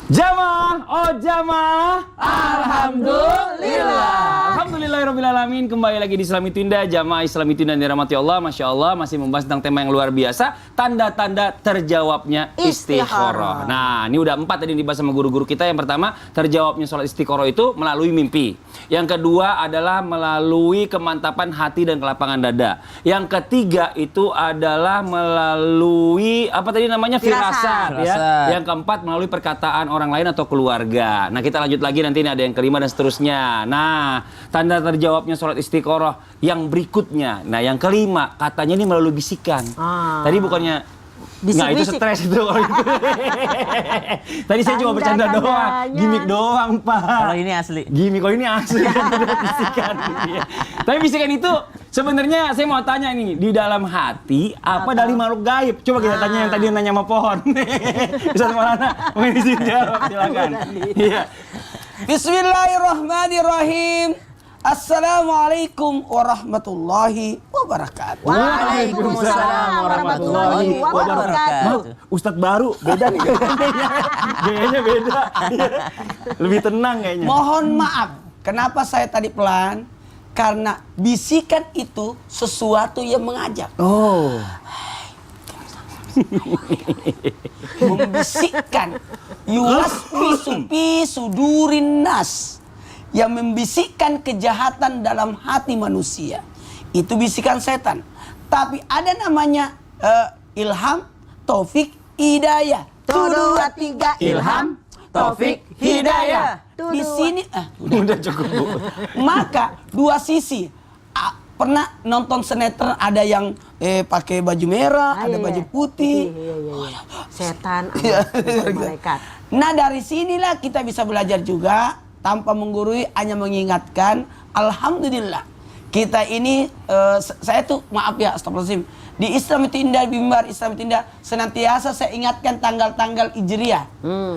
Jamaah, oh jamaah, Alhamdulillah. Alhamdulillahirrahmanirrahim. Kembali lagi di Islami Tunda, jamaah Islami Tunda yang dirahmati Allah. Masya Allah, masih membahas tentang tema yang luar biasa, tanda-tanda terjawabnya istikharah. Nah, ini udah 4 tadi yang dibahas sama guru-guru kita. Yang pertama, terjawabnya sholat istikharah itu melalui mimpi. Yang kedua adalah melalui kemantapan hati dan kelapangan dada. Yang ketiga itu adalah melalui, apa tadi namanya? Firasat. Ya. Yang keempat, melalui perkataan orang lain atau keluarga. Nah, kita lanjut lagi, nanti ini ada yang kelima dan seterusnya. Nah, tanda terjawabnya sholat istikharah yang berikutnya. Nah, yang kelima katanya ini melalui bisikan. Tadi bukannya nggak, itu stres itu. Tadi saya cuma bercanda doang, gimik doang, Pak. Kalau ini asli. Gimik, kalau ini asli. Bisikan. Tapi bisikan itu sebenarnya saya mau tanya nih, di dalam hati apa dari makhluk gaib? Coba kita tanya yang tadi yang nanya sama pohon. Ustaz Maulana, mungkin di sini jawab, silakan. Iya. Bismillahirrahmanirrahim. Assalamualaikum warahmatullahi wabarakatuh. Waalaikumsalam warahmatullahi wabarakatuh. Ustadz baru, beda nih gayanya beda. Lebih tenang kayaknya. Mohon maaf, kenapa saya tadi pelan? Karena bisikan itu sesuatu yang mengajak. Oh. Membisikkan. Yuwaswisu fi sudurin nas. Yang membisikkan kejahatan dalam hati manusia. Itu bisikan setan. Tapi ada namanya ilham, taufik, hidayah. 1, 2, 3 ilham, taufik, hidayah. Di sini Udah cukup, Bu. maka dua sisi. Pernah nonton sinetron, ada yang pakai baju merah, ada baju putih. Setan, malaikat. Nah, dari sinilah kita bisa belajar juga tanpa menggurui, hanya mengingatkan. Alhamdulillah kita ini saya tuh maaf ya, astagfirullahaladzim, di Islami Tunda, di mimbar Islami Tunda senantiasa saya ingatkan tanggal-tanggal Hijriah.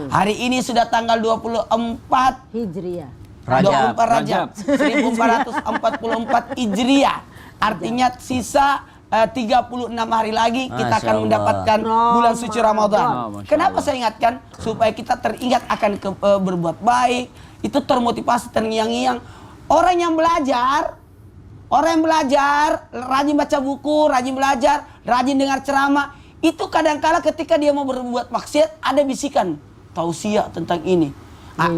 Hari ini sudah tanggal 24 Hijriah. 24 Rajab 1444 Hijriah. Artinya sisa 36 hari lagi kita akan mendapatkan bulan suci Ramadan. Kenapa saya ingatkan? Supaya kita teringat akan berbuat baik, itu termotivasi, terngiang-ngiang. Orang yang belajar, rajin baca buku, rajin belajar, rajin dengar ceramah, itu kadang-kala ketika dia mau berbuat maksiat ada bisikan tausiah tentang ini.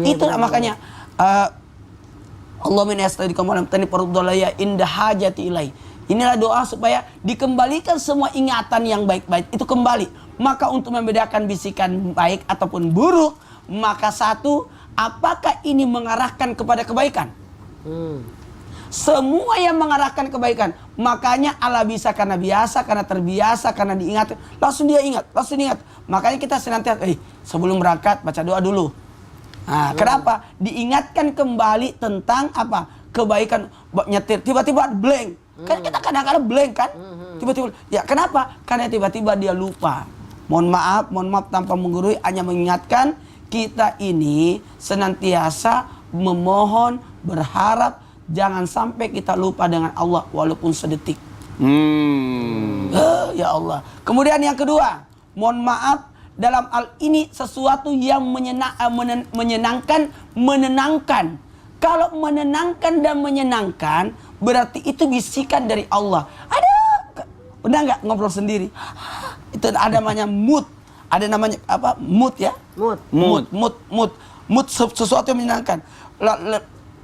Itu makanya Allah minastadiqam malam tani parudolaya indah hajati ilai. Inilah doa supaya dikembalikan semua ingatan yang baik-baik itu kembali. Maka untuk membedakan bisikan baik ataupun buruk, maka satu, apakah ini mengarahkan kepada kebaikan? Semua yang mengarahkan kebaikan. Makanya Allah bisa karena biasa, karena terbiasa, karena diingat. Langsung dia ingat, langsung ingat. Makanya kita senantiasa, sebelum berangkat baca doa dulu. Nah, kenapa? Diingatkan kembali tentang apa? Kebaikan. Nyetir, tiba-tiba blank. Kan kita kadang-kadang blank kan? Tiba-tiba. Ya kenapa? Karena tiba-tiba dia lupa. Mohon maaf tanpa menggurui, hanya mengingatkan kita ini senantiasa memohon, berharap jangan sampai kita lupa dengan Allah walaupun sedetik. Ya Allah. Kemudian yang kedua, mohon maaf, dalam hal ini sesuatu yang menyenangkan, menenangkan. Kalau menenangkan dan menyenangkan, berarti itu bisikan dari Allah. Pernah nggak ngobrol sendiri? Itu ada namanya mood. Ada namanya apa? Mood ya? Mood sesuatu yang menyenangkan.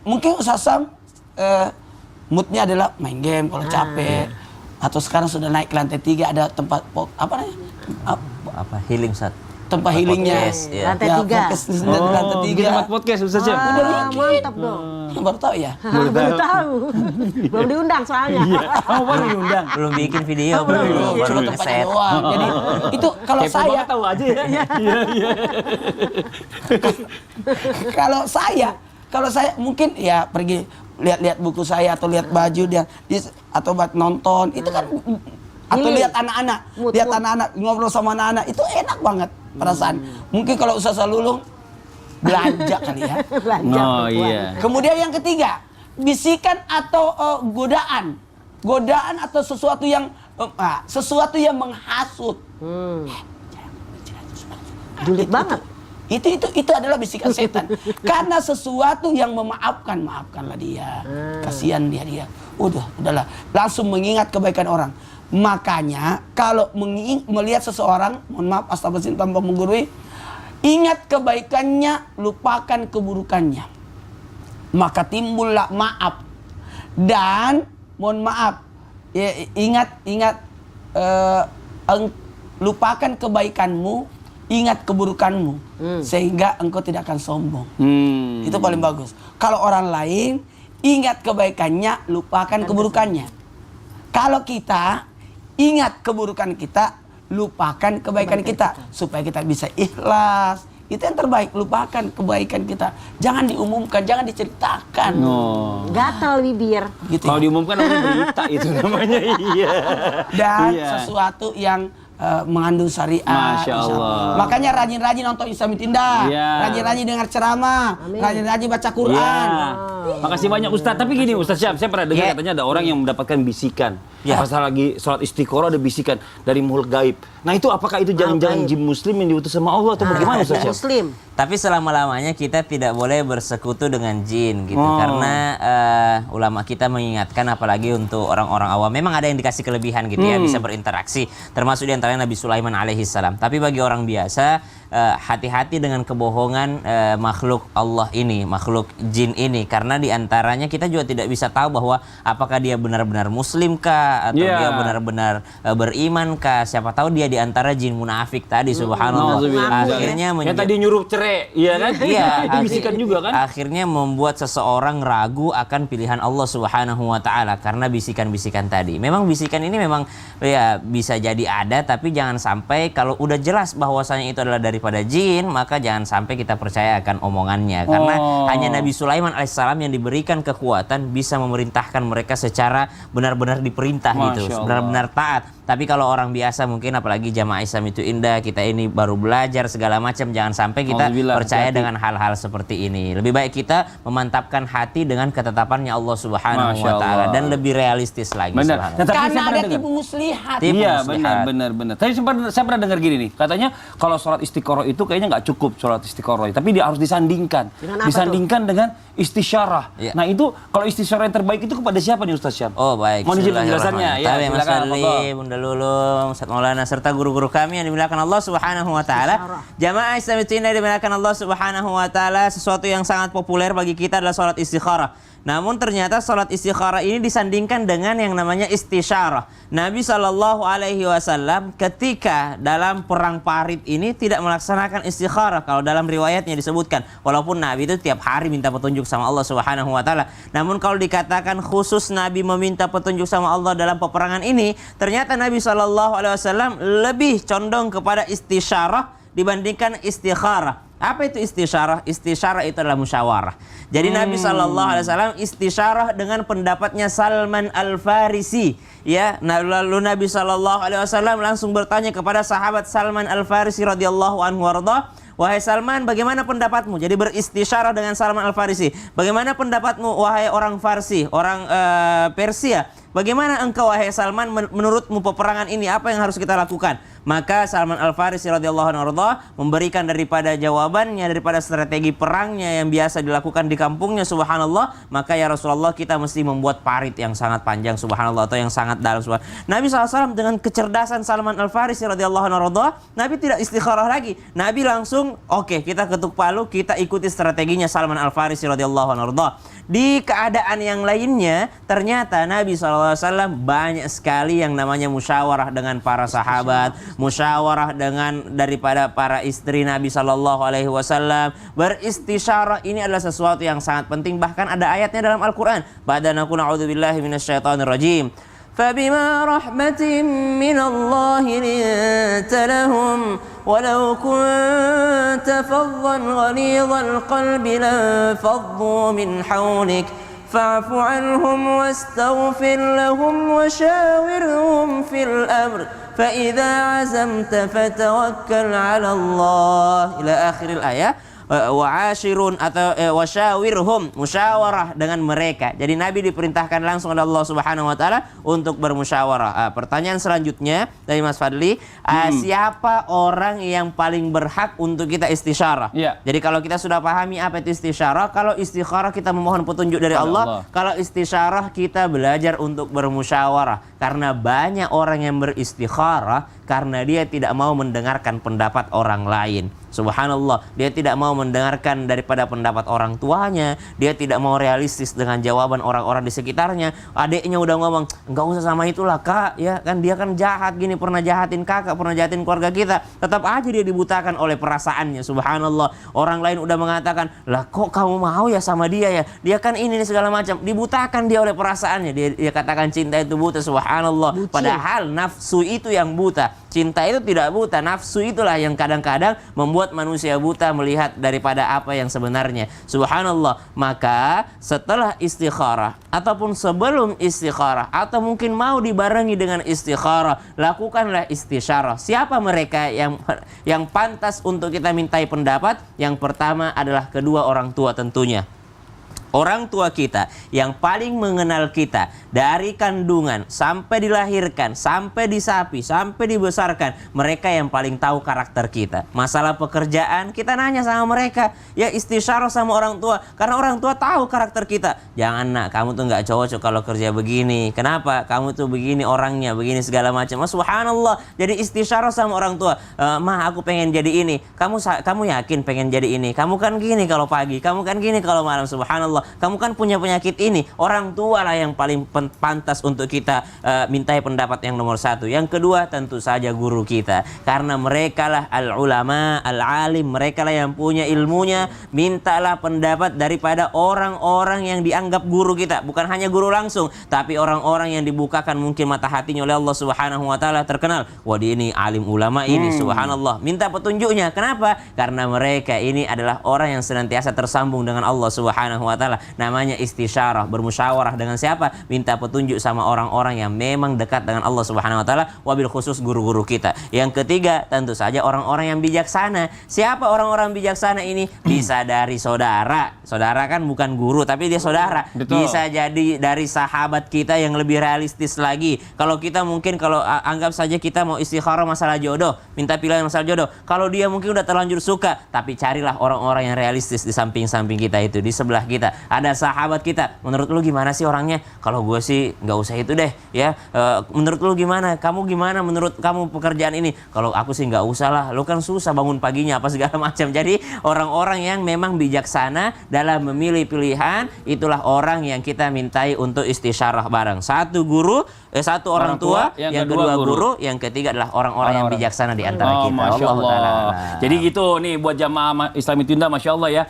Mungkin Ustaz Sam moodnya adalah main game kalau capek. Atau sekarang sudah naik ke lantai 3 ada tempat Healing Ustaz. Tempat healingnya. Lantai 3. Lantai 3. Tempat podcast Ustaz Sam. Mantap dong. Baru tahu ya? Baru tahu. Belum diundang soalnya. Oh, baru diundang. Belum bikin video, baru Cuma tempatnya ngeset. doang. Jadi itu kalau Kepo saya banget tahu aja ya. Iya. kalau saya mungkin ya pergi lihat buku saya atau lihat baju dia atau buat nonton itu kan, atau lihat anak-anak ngobrol sama anak-anak itu enak banget perasaan. Mungkin kalau Ustaz Lulung belanja kali ya. Oh iya. Kemudian yang ketiga, bisikan atau godaan atau sesuatu yang menghasut. Julid banget. Itu adalah bisikan setan. Karena sesuatu yang maafkanlah dia. Kasihan dia. Udahlah. Langsung mengingat kebaikan orang. Makanya kalau melihat seseorang, mohon maaf astagfirullahaladzim tanpa menggurui, ingat kebaikannya, lupakan keburukannya. Maka timbullah maaf. Dan mohon maaf, ingat lupakan kebaikanmu, ingat keburukanmu, sehingga engkau tidak akan sombong. Itu paling bagus. Kalau orang lain, ingat kebaikannya, lupakan keburukannya. Kalau kita ingat keburukan kita, lupakan kebaikan kita, supaya kita bisa ikhlas. Itu yang terbaik, lupakan kebaikan kita. Jangan diumumkan, jangan diceritakan. Gatal bibir. Gitu Kalau ya. diumumkan namanya berita itu namanya. Iya. Dan Iya. sesuatu yang mengandung syariat. Masya Allah. Makanya rajin-rajin nonton Islami Tindak, Iya. rajin-rajin dengar ceramah, rajin-rajin baca Quran. Ya. Makasih banyak Ustadz. Tapi gini Ustadz Syam, saya pernah dengar katanya ada orang yang mendapatkan bisikan. Pas lagi sholat istiqoroh ada bisikan dari mulut gaib. Nah itu apakah itu jangan-jangan jin muslim yang diutus sama Allah atau bagaimana Ustadz Syam? Muslim. Tapi selama-lamanya kita tidak boleh bersekutu dengan jin gitu. Karena ulama kita mengingatkan apalagi untuk orang-orang awam. Memang ada yang dikasih kelebihan gitu ya, bisa berinteraksi. Termasuk di antaranya Nabi Sulaiman alaihissalam. Tapi bagi orang biasa, hati-hati dengan kebohongan makhluk Allah ini, makhluk jin ini. Karena di antaranya kita juga tidak bisa tahu bahwa apakah dia benar-benar muslim kah, atau dia benar-benar beriman kah. Siapa tahu dia di antara jin munafik tadi, subhanallah. Akhirnya Yang tadi nyuruh cerai, iya kan? Iya, Itu bisikan juga kan? Akhirnya membuat seseorang ragu akan pilihan Allah Subhanahu wa taala karena bisikan-bisikan tadi. Memang bisikan ini memang ya bisa jadi ada, tapi jangan sampai kalau udah jelas bahwasanya itu adalah daripada jin, maka jangan sampai kita percaya akan omongannya. Karena hanya Nabi Sulaiman alaihissalam yang diberikan kekuatan bisa memerintahkan mereka secara benar-benar diperintah gitu, benar-benar taat. Tapi kalau orang biasa mungkin apalagi jamaah Islam itu indah, kita ini baru belajar segala macam, jangan sampai kita percaya dengan hal-hal seperti ini. Lebih baik kita memantapkan hati dengan ketetapannya Allah Subhanahu wa taala dan lebih realistis lagi. Benar. Nah, tapi Karena saya pernah ada dengar. tipu muslihat. Iya benar. Tapi saya pernah dengar gini nih, katanya kalau sholat istiqoroh itu kayaknya nggak cukup sholat istiqoroh, tapi dia harus disandingkan, disandingkan dengan istisyarah. Ya. Nah itu kalau istisyarah yang terbaik itu kepada siapa nih Ustaz Syam? Oh baik. Mohon izin penjelasannya. Ya, Mas silakan. Ali, Bunda Lulung, Ustaz Maulana serta guru-guru kami yang dimuliakan Allah Subhanahu wa taala. Jamaah Islam itu yang dimuliakan Allah Subhanahu wa taala, sesuatu yang sangat populer bagi kita adalah sholat istikharah. Namun ternyata sholat istikharah ini disandingkan dengan yang namanya istisyarah. Nabi Shallallahu Alaihi Wasallam ketika dalam perang Parit ini tidak melaksanakan istikharah. Kalau dalam riwayatnya disebutkan, walaupun Nabi itu tiap hari minta petunjuk sama Allah Subhanahu Wa Taala. Namun kalau dikatakan khusus Nabi meminta petunjuk sama Allah dalam peperangan ini, ternyata Nabi Shallallahu Alaihi Wasallam lebih condong kepada istisyarah dibandingkan istikharah. Apa itu istisyarah? Istisyarah itu adalah musyawarah. Jadi Nabi SAW istisyarah dengan pendapatnya Salman Al-Farisi. Ya, lalu Nabi SAW langsung bertanya kepada sahabat Salman Al-Farisi radhiyallahu anhu warda, wahai Salman, bagaimana pendapatmu? Jadi beristisyarah dengan Salman Al-Farisi. Bagaimana pendapatmu wahai orang Farsi, orang Persia? Bagaimana engkau wahai Salman, menurutmu peperangan ini apa yang harus kita lakukan? Maka Salman Al-Farisi radhiyallahu anhu memberikan daripada jawabannya, daripada strategi perangnya yang biasa dilakukan di kampungnya, subhanallah. Maka ya Rasulullah, kita mesti membuat parit yang sangat panjang, subhanallah, atau yang sangat dalam, subhanallah. Nabi SAW dengan kecerdasan Salman Al-Farisi radhiyallahu anhu, Nabi tidak istikharah lagi. Nabi langsung, oke, kita ketuk palu, kita ikuti strateginya Salman Al-Farisi radhiyallahu anhu. Di keadaan yang lainnya, ternyata Nabi SAW banyak sekali yang namanya musyawarah dengan para sahabat, musyawarah dengan daripada para istri Nabi SAW. Beristisyarah ini adalah sesuatu yang sangat penting. Bahkan ada ayatnya dalam Al-Quran. Badanaku na'udzubillahi minasyaitonirrajim. فبما رحمة من الله لنت لهم ولو كنت فظا غليظ القلب لانفضوا من حولك فاعف عنهم واستغفر لهم وشاورهم في الأمر فإذا عزمت فتوكل على الله إلى آخر الآية. wa'ashirun atau wasyawirhum, musyawarah dengan mereka. Jadi Nabi diperintahkan langsung oleh Allah Subhanahu wa taala untuk bermusyawarah. Pertanyaan selanjutnya dari Mas Fadli, siapa orang yang paling berhak untuk kita istisyarah? Iya. Jadi kalau kita sudah pahami apa itu istisyarah, kalau istikharah kita memohon petunjuk dari Allah, kalau istisyarah kita belajar untuk bermusyawarah. Karena banyak orang yang beristikharah karena dia tidak mau mendengarkan pendapat orang lain. Subhanallah, dia tidak mau mendengarkan daripada pendapat orang tuanya, dia tidak mau realistis dengan jawaban orang-orang di sekitarnya. Adiknya udah ngomong, enggak usah sama itulah kak, ya kan dia kan jahat gini, pernah jahatin kakak, pernah jahatin keluarga kita. Tetap aja dia dibutakan oleh perasaannya. Subhanallah, orang lain udah mengatakan, lah kok kamu mau ya sama dia ya, dia kan ini segala macam. Dibutakan dia oleh perasaannya. Dia katakan cinta itu buta. Subhanallah, padahal nafsu itu yang buta. Cinta itu tidak buta, nafsu itulah yang kadang-kadang membuat manusia buta melihat daripada apa yang sebenarnya. Subhanallah, maka setelah istikharah ataupun sebelum istikharah atau mungkin mau dibarengi dengan istikharah, lakukanlah istisyarah. Siapa mereka yang pantas untuk kita mintai pendapat? Yang pertama adalah kedua orang tua tentunya. Orang tua kita yang paling mengenal kita dari kandungan sampai dilahirkan, sampai disapi, sampai dibesarkan, mereka yang paling tahu karakter kita. Masalah pekerjaan kita nanya sama mereka, ya istisyarah sama orang tua, karena orang tua tahu karakter kita. Jangan nak, kamu tuh nggak cocok kalau kerja begini. Kenapa? Kamu tuh begini orangnya, begini segala macam. Subhanallah. Jadi istisyarah sama orang tua. Mah aku pengen jadi ini. Kamu yakin pengen jadi ini? Kamu kan gini kalau pagi, kamu kan gini kalau malam. Subhanallah. Kamu kan punya penyakit ini. Orang tua lah yang paling pantas untuk kita mintai pendapat yang nomor satu. Yang kedua tentu saja guru kita, karena mereka lah al-ulama, al-alim, mereka lah yang punya ilmunya. Mintalah pendapat daripada orang-orang yang dianggap guru kita, bukan hanya guru langsung, tapi orang-orang yang dibukakan mungkin mata hatinya oleh Allah Subhanahu wa taala, terkenal, wah dia ini alim ulama ini. Subhanallah, minta petunjuknya. Kenapa? Karena mereka ini adalah orang yang senantiasa tersambung dengan Allah Subhanahu wa taala. Namanya istisyarah, bermusyawarah dengan siapa? Minta petunjuk sama orang-orang yang memang dekat dengan Allah Subhanahu wa taala, wabil khusus guru-guru kita. Yang ketiga, tentu saja orang-orang yang bijaksana. Siapa orang-orang bijaksana ini? Bisa dari saudara. Saudara kan bukan guru, tapi dia saudara. Betul. Bisa jadi dari sahabat kita yang lebih realistis lagi. Kalau kita mungkin anggap saja kita mau istikharah masalah jodoh, minta pilihan masalah jodoh. Kalau dia mungkin udah terlanjur suka, tapi carilah orang-orang yang realistis di samping-samping kita itu, di sebelah kita. Ada sahabat kita, menurut lu gimana sih orangnya? Kalau gue sih nggak usah itu deh, ya. Menurut lu gimana? Kamu gimana? Menurut kamu pekerjaan ini? Kalau aku sih nggak usah lah. Lu kan susah bangun paginya apa segala macam. Jadi orang-orang yang memang bijaksana dalam memilih pilihan, itulah orang yang kita mintai untuk istisyarah bareng. Satu guru, satu orang tua, yang kedua guru, yang ketiga adalah orang-orang yang bijaksana di antara kita. Masya Allah. Jadi gitu nih buat jamaah Islami Tunda, Masya Allah ya.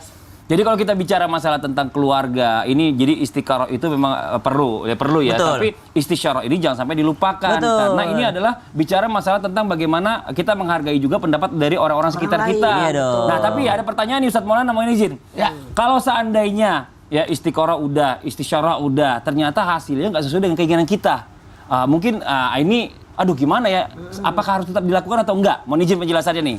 Jadi kalau kita bicara masalah tentang keluarga, ini jadi istikharah itu memang perlu ya. Betul. Tapi istisyarah ini jangan sampai dilupakan. Betul. Karena ini adalah bicara masalah tentang bagaimana kita menghargai juga pendapat dari orang-orang sekitar kita. Iya dong. Nah tapi ada pertanyaan nih Ustadz Maulana, mohon izin. Ya. Kalau seandainya ya istikharah udah, istisyarah udah, ternyata hasilnya nggak sesuai dengan keinginan kita. Mungkin ini, aduh gimana ya? Apakah harus tetap dilakukan atau enggak? Mohon izin penjelasannya nih.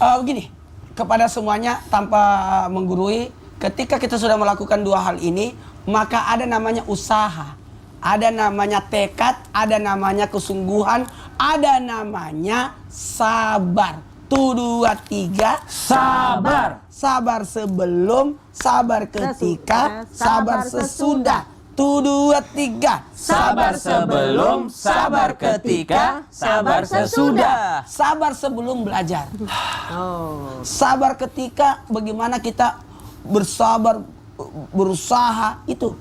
Begini, kepada semuanya tanpa menggurui, ketika kita sudah melakukan dua hal ini, maka ada namanya usaha, ada namanya tekad, ada namanya kesungguhan, ada namanya sabar. 1, 2, 3, sabar. Sabar sebelum, sabar ketika, sabar sesudah. 1, 2, 3, Sabar sebelum, sabar ketika, sabar sesudah. Sabar sebelum belajar. Sabar ketika bagaimana kita bersabar, berusaha itu.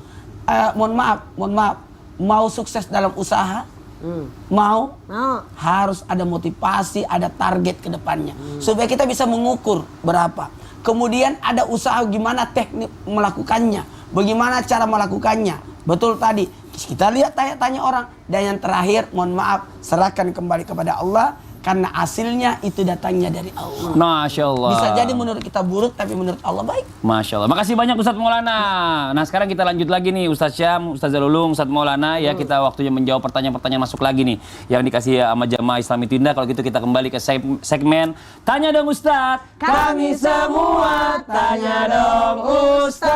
Mohon maaf, mau sukses dalam usaha, mau harus ada motivasi, ada target ke depannya, supaya kita bisa mengukur berapa. Kemudian ada usaha gimana teknik melakukannya, bagaimana cara melakukannya. Betul tadi, kita lihat tanya-tanya orang. Dan yang terakhir, mohon maaf, serahkan kembali kepada Allah, karena hasilnya itu datangnya dari Allah. Masya Allah. Bisa jadi menurut kita buruk, tapi menurut Allah baik. Masya Allah. Makasih banyak Ustadz Maulana. Nah sekarang kita lanjut lagi nih Ustadz Syam, Ustadz Zalulung, Ustadz Maulana. Ya kita waktunya menjawab pertanyaan-pertanyaan masuk lagi nih, yang dikasih sama jamaah Islami Tunda. Kalau gitu kita kembali ke segmen Tanya Dong Ustadz. Kami semua tanya. tanya dong Ustaz.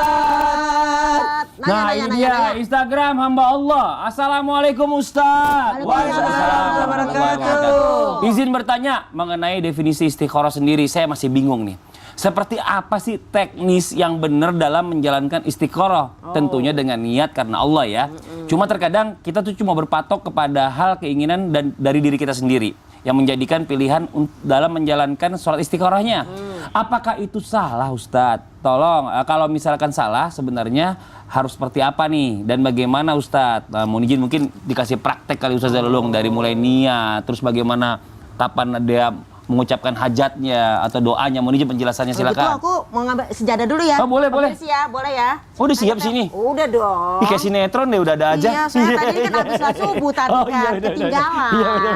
Nah, ini dia Instagram hamba Allah. Assalamualaikum Ustaz. Waalaikumsalam warahmatullahi wabarakatuh. Izin bertanya mengenai definisi istikharah sendiri. Saya masih bingung nih. Seperti apa sih teknis yang benar dalam menjalankan istikharah? Tentunya dengan niat karena Allah ya. Cuma terkadang kita tuh cuma berpatok kepada hal keinginan dan dari diri kita sendiri yang menjadikan pilihan dalam menjalankan sholat istikharahnya. Apakah itu salah Ustadz? Tolong, kalau misalkan salah sebenarnya harus seperti apa nih? Dan bagaimana Ustadz? Nah, mohon izin mungkin dikasih praktek kali Ustadz Zalulung dari mulai niat, terus bagaimana kapan dia mengucapkan hajatnya atau doanya. Mohon izin penjelasannya Kalau gitu silakan. aku mau ngambil sejadah dulu ya. Oh, boleh, boleh. Permisi ya, boleh ya. Oh, udah siap sini? Udah dong. Ih, kayak sinetron deh udah ada aja. Iya, saya tadi kan habis sholat subuh tadi Oh, kan, iya, benar, ketinggalan.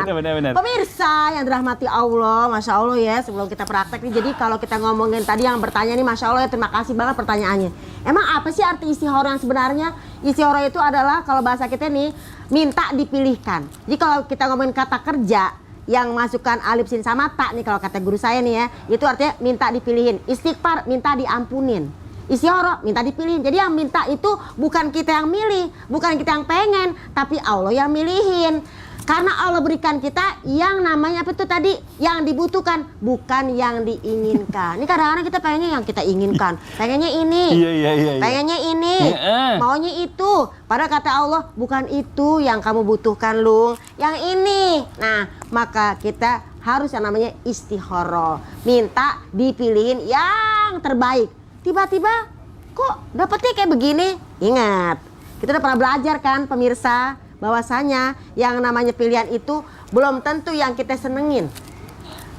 iya, benar. Pemirsa yang dirahmati Allah, Masya Allah ya, sebelum kita praktek nih, jadi kalau kita ngomongin tadi yang bertanya nih, Masya Allah ya, terima kasih banget pertanyaannya. Emang apa sih arti istikharah yang sebenarnya? Istikharah itu adalah, kalau bahasa kita nih, minta dipilihkan. Jadi kalau kita ngomongin kata kerja, yang masukkan alif sin sama ta nih kalau kata guru saya nih ya, itu artinya minta dipilihin. Istighfar minta diampunin. Istikharah minta dipilihin. Jadi yang minta itu bukan kita yang milih, bukan kita yang pengen, tapi Allah yang milihin. Karena Allah berikan kita yang namanya apa itu tadi, yang dibutuhkan, bukan yang diinginkan. Ini kadang-kadang kita pengennya yang kita inginkan, pengennya ini, Iya. pengennya ini, Iya. maunya itu. Padahal kata Allah, bukan itu yang kamu butuhkan, Lung, yang ini. Nah, maka kita harus yang namanya istikharah, minta dipilihin yang terbaik. Tiba-tiba kok dapetnya kayak begini? Ingat, kita udah pernah belajar kan pemirsa, bahwasanya yang namanya pilihan itu belum tentu yang kita senengin.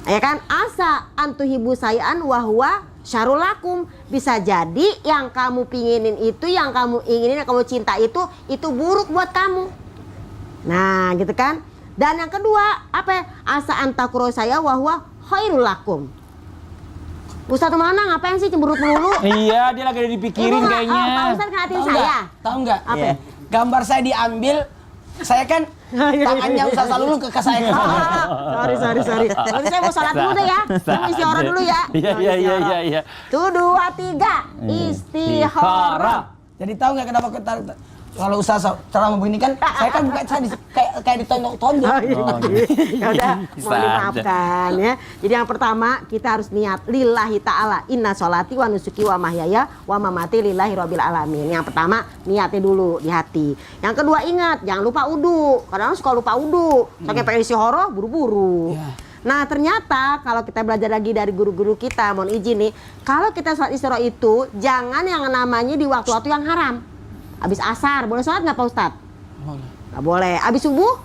Ya kan? Asa antuhibu sayan wahwa syarulakum. Bisa jadi yang kamu pinginin itu, yang kamu inginin, yang kamu cinta itu buruk buat kamu. Nah, gitu kan? Dan yang kedua, apa ya? Asa antakuro saya wahwa khairulakum. Ustadz mana ngapain sih cemberut melulu? Iya, dia lagi ada dipikirin kayaknya. Pak Ustadz ngeliatin saya. Tahu nggak? Apa? Iya. Gambar saya diambil, saya kan tangannya Ustaz Zalulung ke saya. Sorry. Nanti saya mau sholat dulu deh ya. Mau istikharah dulu ya. Iya. Tuh 2, 3. Istikharah. Jadi tahu nggak kenapa kita kalau Ustaz ceramah begini kan, saya kan bukan saya kayak ditonjok-tonjok. Ya udah, mohon dimaafkan ya. Jadi yang pertama kita harus niat lillahi ta'ala. Inna sholati wa nusuki wa mahyaya wa mamati lillahi rabbil alamin. Yang pertama niatnya dulu di hati. Yang kedua ingat jangan lupa wudu. Kadang-kadang suka lupa wudu. Saking pengen istikharah buru-buru. Ya. Nah ternyata kalau kita belajar lagi dari guru-guru kita, mohon izin nih, kalau kita sholat istikharah itu jangan yang namanya di waktu-waktu yang haram. Abis asar boleh sholat nggak Pak Ustadz? Boleh. Nggak boleh. Abis subuh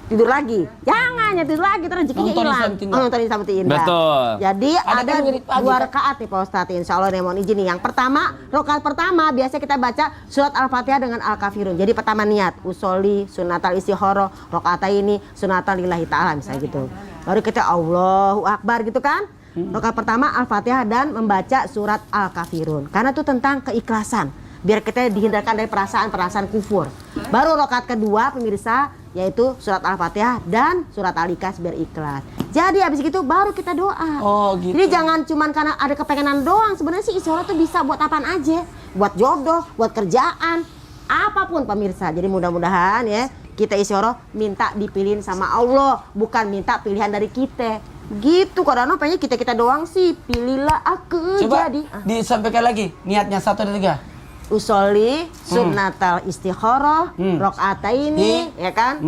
tidur lagi. Jangan ya tidur lagi, terus rezekinya Nonton hilang. Islam Tindak. Nonton Islam Tindak. Betul. Jadi Ada ada kan ngirit pagi, 2 kan? rakaat nih Pak Ustadz. Insya Allah nih mohon izin nih. Yang pertama, rakaat pertama biasa kita baca surat Al-Fatihah dengan Al-Kafirun. Jadi pertama niat usolli sunatal istikharah, rakaat ini sunatal lillahi ta'ala misalnya gitu. Baru kita Allahu Akbar gitu kan. Rakaat pertama Al-Fatihah dan membaca surat Al-Kafirun. Karena itu tentang keikhlasan. Biar kita dihindarkan dari perasaan-perasaan kufur. Baru rakaat kedua pemirsa yaitu surat Al-Fatihah dan surat Al-Ikhlas biar ikhlas. Jadi habis gitu baru kita doa. Oh, gitu. Jadi jangan cuman karena ada kepengenan doang. Sebenarnya sih istikharah tuh bisa buat apaan aja. Buat jodoh, buat kerjaan, apapun pemirsa. Jadi mudah-mudahan ya kita istikharah minta dipilihin sama Allah, bukan minta pilihan dari kita. Gitu kadang-kadang pengennya kita doang sih. Pilihlah aku Coba jadi. disampaikan lagi niatnya 1 dan 3. Usolli sunnatal istikharah rakaataini ya kan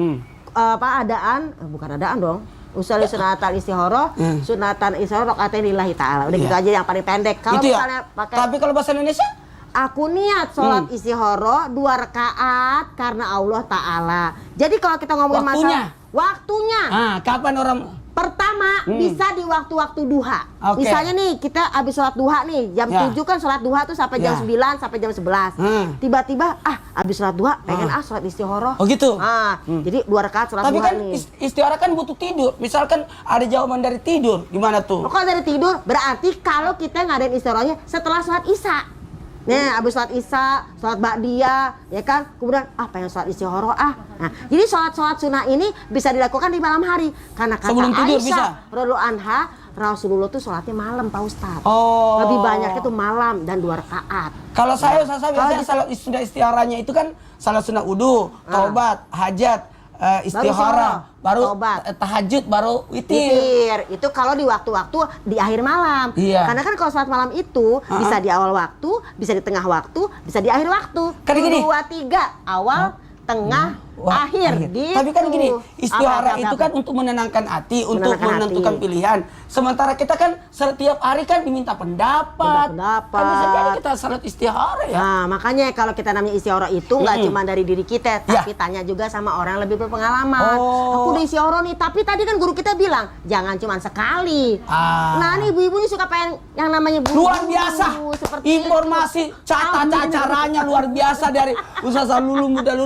apa adaan bukan adaan dong usolli sunnatal istikharah sunnatan istikharah rakaataini lillahi ta'ala udah Iya. gitu aja yang paling pendek kalau Gitu ya? misalnya pakai Tapi kalau bahasa Indonesia? aku niat sholat istikharah 2 rakaat karena Allah Ta'ala. Jadi kalau kita ngomongin Waktunya? masalah waktunya Kapan orang pertama bisa di waktu-waktu duha. Oke. Misalnya nih kita habis sholat duha nih jam Ya. 7 kan sholat duha tuh sampai jam Ya. 9 sampai jam 11. Tiba-tiba habis sholat duha pengen sholat istikharah. Oh gitu? Jadi 2 rakaat sholat Tapi duha kan nih. istikharah kan butuh tidur. Misalkan ada jawaban dari tidur, gimana tuh? Kalau dari tidur berarti kalau kita ngadain istikharahnya setelah sholat isya. Nah, habis sholat isya, sholat ba'diyah, ya kan? Kemudian pengen sholat istikharah Nah, jadi sholat sunnah ini bisa dilakukan di malam hari. Karena kata Sebelum tidur bisa? Aisyah radhiyallahu anha, Rasulullah tuh sholatnya malam Pak Ustadz. Oh. Lebih banyak itu malam dan 2 rakaat. Kalau saya biasanya salat sunnah istikharanya itu kan salat sunnah wudu, taubat, hajat, istikharah, baru taubat. tahajud, baru witir. Witir itu kalau di waktu-waktu di akhir malam. Iya. Karena kan kalau sholat malam itu bisa di awal waktu, bisa di tengah waktu, bisa di akhir waktu. Kan gini. 2, 3 awal, tengah, akhir. Gitu. Tapi kan gini, istihara Apa? itu kan untuk menenangkan hati, untuk Menenangkan menentukan hati. pilihan. Sementara kita kan setiap hari kan diminta pendapat. Pendapat. Kan bisa jadi kita salat istihara ya. Nah, makanya kalau kita namanya istiaroh itu nggak cuma dari diri kita, Ya. tapi tanya juga sama orang yang lebih berpengalaman. Oh. Aku udah istiaroh nih, tapi tadi kan guru kita bilang jangan cuma sekali. Ah. Nah, nih ibu-ibu ini suka pengen yang namanya buru-buru, Luar biasa. seperti Informasi caranya luar biasa dari Ustazah Lulu Muda Lulu.